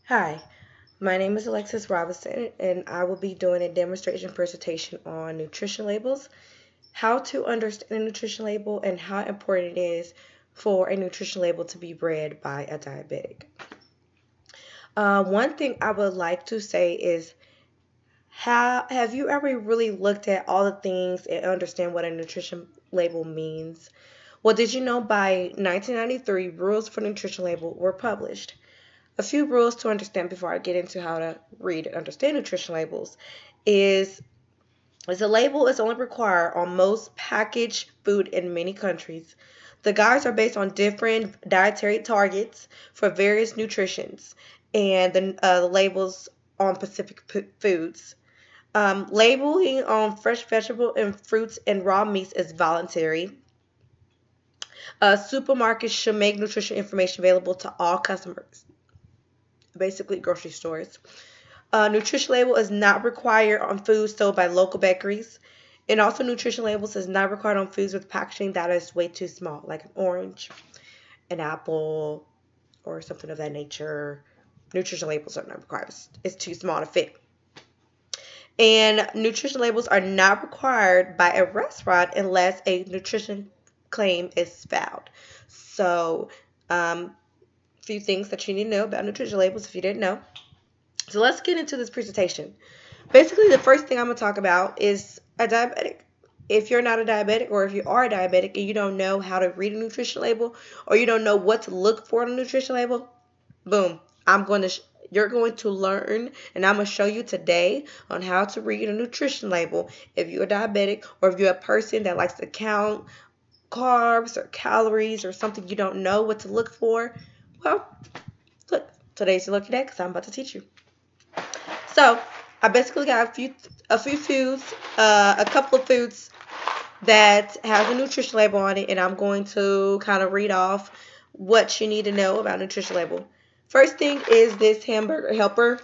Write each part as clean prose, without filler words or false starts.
Hi, my name is Alexis Robinson, and I will be doing a demonstration presentation on nutrition labels, how to understand a nutrition label, and how important it is for a nutrition label to be read by a diabetic. One thing I would like to say is, how have you ever really looked at all the things and understand what a nutrition label means? Well, did you know by 1993, rules for nutrition label were published? A few rules to understand before I get into how to read and understand nutrition labels is a label is only required on most packaged food in many countries. The guides are based on different dietary targets for various nutritions and the labels on specific foods. Labeling on fresh vegetable and fruits and raw meats is voluntary. Supermarkets should make nutrition information available to all customers, basically grocery stores. Nutrition label is not required on foods sold by local bakeries. And also nutrition labels is not required on foods with packaging that is way too small, like an orange, an apple, or something of that nature. Nutrition labels are not required. It's too small to fit. And nutrition labels are not required by a restaurant unless a nutrition claim is found. So, few things that you need to know about nutrition labels if you didn't know. So let's get into this presentation. Basically, the first thing I'm going to talk about is a diabetic. If you're not a diabetic, or if you are a diabetic and you don't know how to read a nutrition label, or you don't know what to look for on a nutrition label, boom, you're going to learn, and I'm going to show you today on how to read a nutrition label if you're a diabetic, or if you're a person that likes to count carbs or calories or something you don't know what to look for. Well, look, today's you're looking at because I'm about to teach you. So I basically got a few foods, a couple of foods that have a nutrition label on it, and I'm going to kind of read off what you need to know about nutrition label. First thing is this hamburger helper.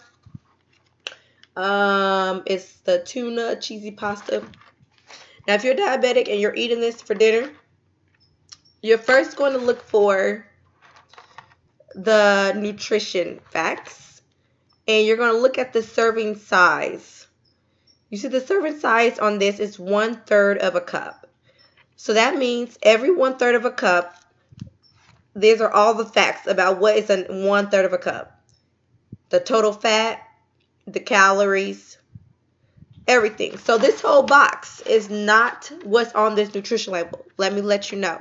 It's the tuna cheesy pasta. Now, if you're diabetic and you're eating this for dinner, you're first going to look for the nutrition facts, and you're going to look at the serving size. You see the serving size on this is 1/3 of a cup. So that means every 1/3 of a cup, these are all the facts about what is a 1/3 of a cup. The total fat, the calories, everything. So this whole box is not what's on this nutrition label. Let me let you know.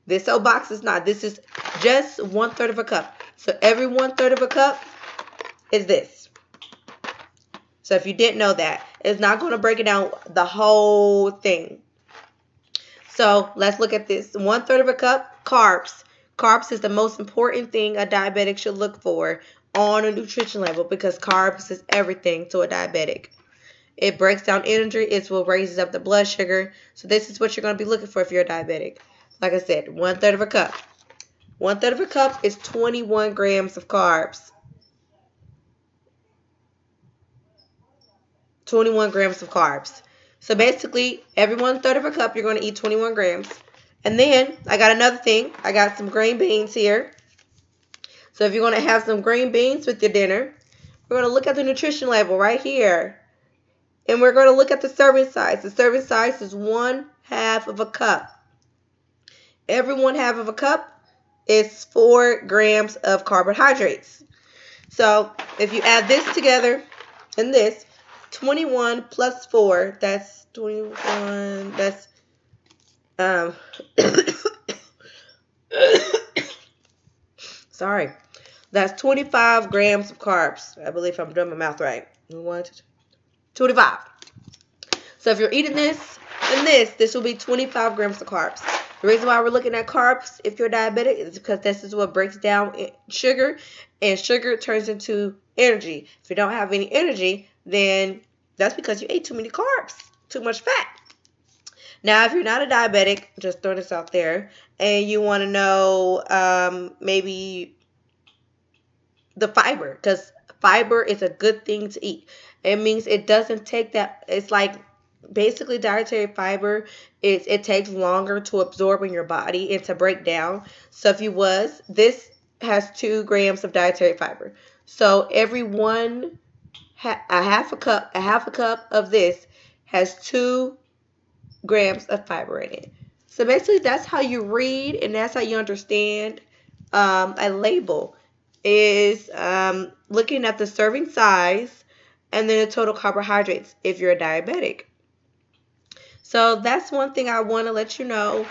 This whole box is not. This is just 1/3 of a cup. So every 1/3 of a cup is this. So if you didn't know that, it's not going to break it down the whole thing. So let's look at this. 1/3 of a cup, carbs. Carbs is the most important thing a diabetic should look for on a nutrition label because carbs is everything to a diabetic. It breaks down energy. It will raises up the blood sugar. So this is what you're going to be looking for if you're a diabetic. Like I said, 1/3 of a cup. 1/3 of a cup is 21 grams of carbs. 21 grams of carbs. So basically, every 1/3 of a cup, you're going to eat 21 grams. And then, I got another thing. I got some green beans here. So if you're going to have some green beans with your dinner, we're going to look at the nutrition label right here. And we're going to look at the serving size. The serving size is 1/2 of a cup. Every 1/2 of a cup is 4 grams of carbohydrates. So if you add this together and this, 21 plus 4, that's 21, that's, sorry, that's 25 grams of carbs. I believe I'm doing my math right. 25. So if you're eating this and this will be 25 grams of carbs. The reason why we're looking at carbs if you're diabetic is because this is what breaks down sugar, and sugar turns into energy. If you don't have any energy, then that's because you ate too many carbs, too much fat. Now, if you're not a diabetic, just throw this out there, and you want to know maybe the fiber, because fiber is a good thing to eat. It means it doesn't take that, it's like basically dietary fiber, it takes longer to absorb in your body and to break down. So if you this has 2 grams of dietary fiber. So every one a half a cup of this has 2 grams of fiber in it. So basically, that's how you read and that's how you understand a label is looking at the serving size and then the total carbohydrates if you're a diabetic. So that's one thing I want to let you know.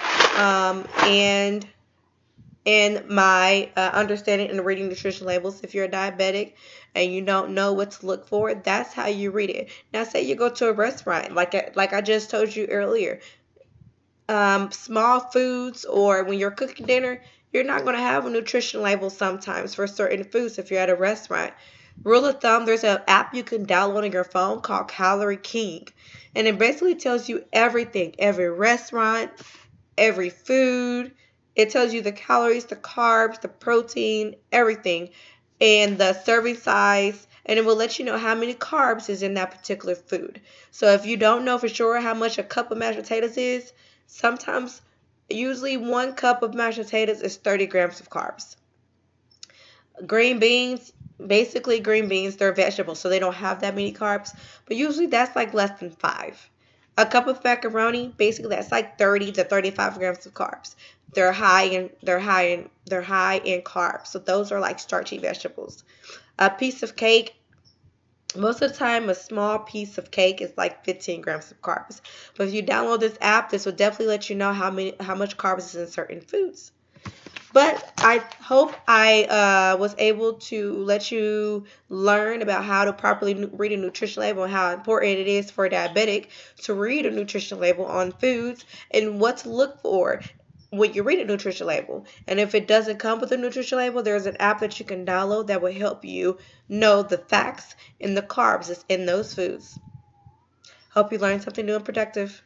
And my understanding and reading nutrition labels, if you're a diabetic and you don't know what to look for, that's how you read it. Now, say you go to a restaurant, like I just told you earlier, small foods or when you're cooking dinner, you're not going to have a nutrition label sometimes for certain foods if you're at a restaurant. Rule of thumb, there's an app you can download on your phone called Calorie King. And it basically tells you everything, every restaurant, every food. It tells you the calories, the carbs, the protein, everything, and the serving size, and it will let you know how many carbs is in that particular food. So if you don't know for sure how much a cup of mashed potatoes is, sometimes, usually 1 cup of mashed potatoes is 30 grams of carbs. Green beans, basically green beans, they're vegetables, so they don't have that many carbs, but usually that's like less than 5. A cup of macaroni, basically that's like 30 to 35 grams of carbs. They're high in carbs, so those are like starchy vegetables. A piece of cake, most of the time, a small piece of cake is like 15 grams of carbs. But if you download this app, this will definitely let you know how much carbs is in certain foods. But I hope I was able to let you learn about how to properly read a nutrition label and how important it is for a diabetic to read a nutrition label on foods and what to look for when you read a nutrition label. And if it doesn't come with a nutrition label, there's an app that you can download that will help you know the facts and the carbs that's in those foods. Hope you learned something new and productive.